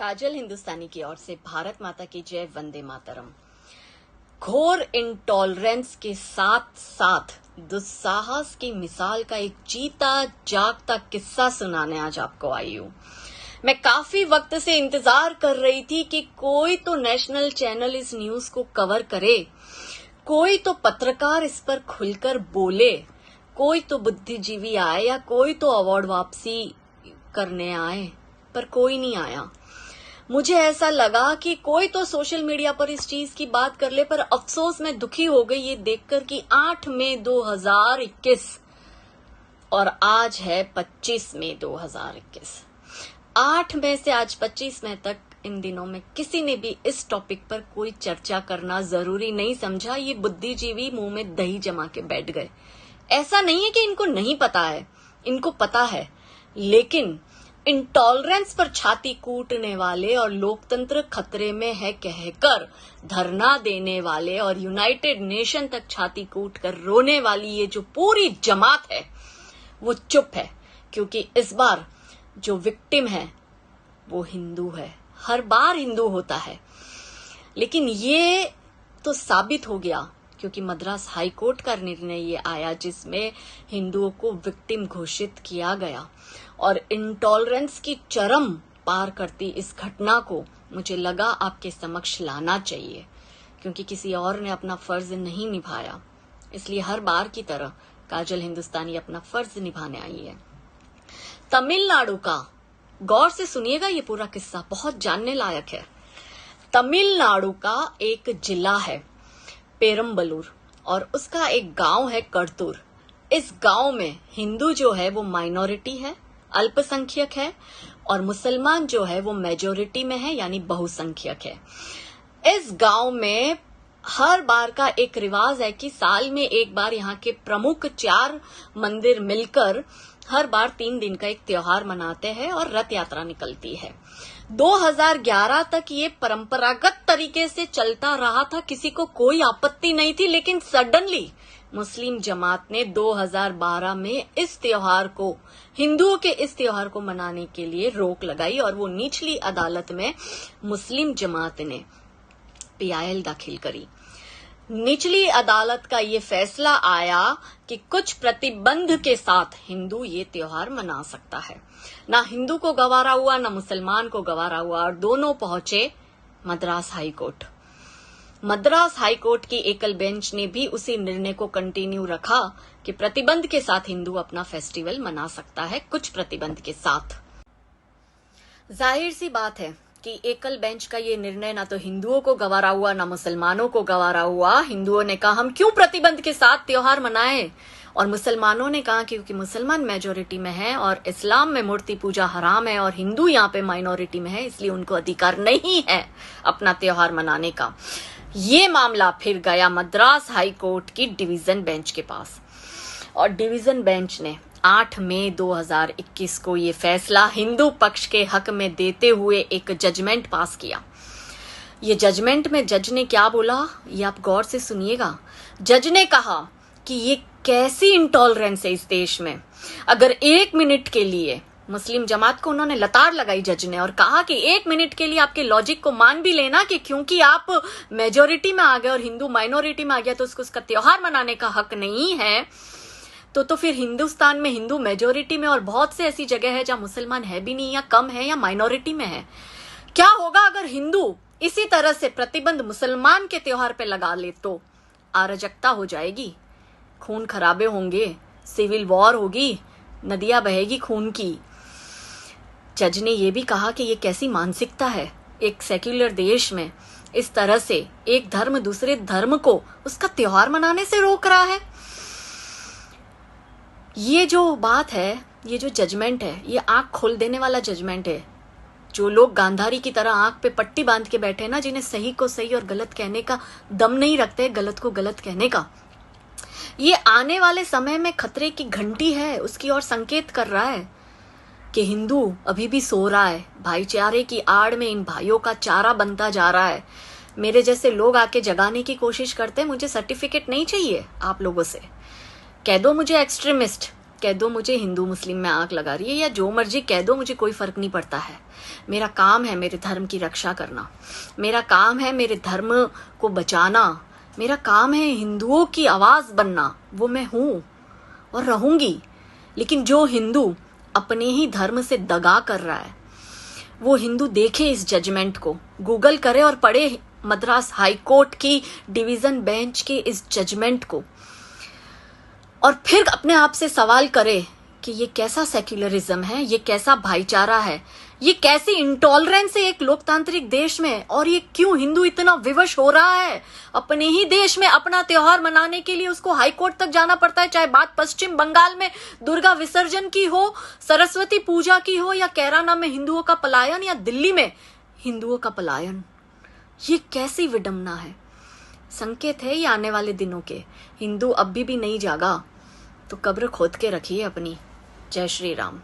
काजल हिंदुस्तानी की ओर से भारत माता की जय, वंदे मातरम। घोर इंटॉलरेंस के साथ साथ दुस्साहस की मिसाल का एक जीता जागता किस्सा सुनाने आज आपको आई हूँ। मैं काफी वक्त से इंतजार कर रही थी कि कोई तो नेशनल चैनल इस न्यूज को कवर करे, कोई तो पत्रकार इस पर खुलकर बोले, कोई तो बुद्धिजीवी आए या कोई तो अवार्ड वापसी करने आए, पर कोई नहीं आया। मुझे ऐसा लगा कि कोई तो सोशल मीडिया पर इस चीज की बात कर ले, पर अफसोस मैं दुखी हो गई ये देखकर कि 8 मई 2021 और आज है 25 मई 2021। 8 मई से आज 25 मई तक इन दिनों में किसी ने भी इस टॉपिक पर कोई चर्चा करना जरूरी नहीं समझा। ये बुद्धिजीवी मुंह में दही जमा के बैठ गए। ऐसा नहीं है कि इनको नहीं पता है, इनको पता है, लेकिन इंटॉलरेंस पर छाती कूटने वाले और लोकतंत्र खतरे में है कहकर धरना देने वाले और यूनाइटेड नेशन तक छाती कूट कर रोने वाली ये जो पूरी जमात है वो चुप है, क्योंकि इस बार जो विक्टिम है वो हिंदू है। हर बार हिंदू होता है, लेकिन ये तो साबित हो गया क्योंकि मद्रास हाई कोर्ट का निर्णय ये आया जिसमें हिंदुओं को विक्टिम घोषित किया गया। और इंटॉलरेंस की चरम पार करती इस घटना को मुझे लगा आपके समक्ष लाना चाहिए, क्योंकि किसी और ने अपना फर्ज नहीं निभाया। इसलिए हर बार की तरह काजल हिंदुस्तानी अपना फर्ज निभाने आई है। तमिलनाडु का, गौर से सुनिएगा, ये पूरा किस्सा बहुत जानने लायक है। तमिलनाडु का एक जिला है पेरम्बलूर और उसका एक गांव है करतूर। इस गांव में हिंदू जो है वो माइनॉरिटी है, अल्पसंख्यक है, और मुसलमान जो है वो मेजोरिटी में है, यानी बहुसंख्यक है। इस गांव में हर बार का एक रिवाज है कि साल में एक बार यहाँ के प्रमुख 4 मंदिर मिलकर हर बार 3 दिन का एक त्योहार मनाते हैं और रथ यात्रा निकलती है। 2011 तक ये परंपरागत तरीके से चलता रहा था, किसी को कोई आपत्ति नहीं थी, लेकिन सडनली मुस्लिम जमात ने 2012 में इस त्योहार को, हिंदुओं के इस त्योहार को मनाने के लिए रोक लगाई और वो निचली अदालत में मुस्लिम जमात ने PIL दाखिल करी। निचली अदालत का ये फैसला आया कि कुछ प्रतिबंध के साथ हिंदू ये त्योहार मना सकता है। ना हिंदू को गवारा हुआ, ना मुसलमान को गवारा हुआ, और दोनों पहुंचे Madras high court. Madras high court की एकल बेंच ने भी उसी निर्णय को कंटिन्यू रखा कि प्रतिबंध के साथ हिंदू अपना फेस्टिवल मना सकता है, कुछ प्रतिबंध के साथ। जाहिर सी बात है कि एकल बेंच का ये निर्णय ना तो हिंदुओं को गवारा हुआ, ना मुसलमानों को गवारा हुआ। हिंदुओं ने कहा हम क्यों प्रतिबंध के साथ त्योहार मनाएं, और मुसलमानों ने कहा क्योंकि मुसलमान मेजोरिटी में है और इस्लाम में मूर्ति पूजा हराम है और हिंदू यहाँ पे माइनॉरिटी में है, इसलिए उनको अधिकार नहीं है अपना त्योहार मनाने का। ये मामला फिर गया मद्रास हाई कोर्ट की डिवीजन बेंच के पास, और डिवीजन बेंच ने 8 मई 2021 को ये फैसला हिंदू पक्ष के हक में देते हुए एक जजमेंट पास किया। ये जजमेंट में जज ने क्या बोला, ये आप गौर से सुनिएगा। जज ने कहा कि ये कैसी इंटॉलरेंस है इस देश में। अगर 1 मिनट के लिए मुस्लिम जमात को उन्होंने लताड़ लगाई जज ने, और कहा कि 1 मिनट के लिए आपके लॉजिक को मान भी लेना कि क्योंकि आप मेजोरिटी में आ गए और हिंदू माइनॉरिटी में आ गया तो उसका त्योहार मनाने का हक नहीं है, तो फिर हिंदुस्तान में हिंदू मेजोरिटी में और बहुत से ऐसी जगह है जहां मुसलमान है भी नहीं, या कम है, या माइनॉरिटी में है। क्या होगा अगर हिंदू इसी तरह से प्रतिबंध मुसलमान के त्योहार पे लगा ले? तो अराजकता हो जाएगी, खून खराबे होंगे, सिविल वॉर होगी, नदियां बहेगी खून की। जज ने यह भी कहा कि ये कैसी मानसिकता है, एक सेक्युलर देश में इस तरह से एक धर्म दूसरे धर्म को उसका त्योहार मनाने से रोक रहा है। ये जो बात है, ये जो जजमेंट है, ये आंख खोल देने वाला जजमेंट है। जो लोग गांधारी की तरह आंख पे पट्टी बांध के बैठे ना, जिन्हें सही को सही और गलत कहने का दम नहीं रखते, गलत को गलत कहने का, ये आने वाले समय में खतरे की घंटी है, उसकी ओर संकेत कर रहा है कि हिंदू अभी भी सो रहा है। भाईचारे की आड़ में इन भाइयों का चारा बनता जा रहा है। मेरे जैसे लोग आके जगाने की कोशिश करते हैं। मुझे सर्टिफिकेट नहीं चाहिए आप लोगों से, कह दो मुझे एक्सट्रीमिस्ट, कह दो मुझे, हिंदू मुस्लिम में आंख लगा रही है, या जो मर्जी कह दो, मुझे कोई फर्क नहीं पड़ता है। मेरा काम है मेरे धर्म की रक्षा करना, मेरा काम है मेरे धर्म को बचाना, मेरा काम है हिंदुओं की आवाज बनना। वो मैं हूं और रहूंगी। लेकिन जो हिंदू अपने ही धर्म से दगा कर रहा है, वो हिंदू देखे इस जजमेंट को, गूगल करे और पढ़े मद्रास हाई कोर्ट की डिवीजन बेंच के इस जजमेंट को, और फिर अपने आप से सवाल करे कि ये कैसा सेक्युलरिज्म है, ये कैसा भाईचारा है, ये कैसी इंटॉलरेंस है एक लोकतांत्रिक देश में, और ये क्यों हिंदू इतना विवश हो रहा है अपने ही देश में अपना त्योहार मनाने के लिए उसको हाई कोर्ट तक जाना पड़ता है। चाहे बात पश्चिम बंगाल में दुर्गा विसर्जन की हो, सरस्वती पूजा की हो, या केरला में हिंदुओं का पलायन, या दिल्ली में हिंदुओं का पलायन। ये कैसी विडंबना है। संकेत है ये आने वाले दिनों के। हिंदू अभी भी नहीं जागा तो कब्र खोद के रखिए अपनी। जय श्री राम।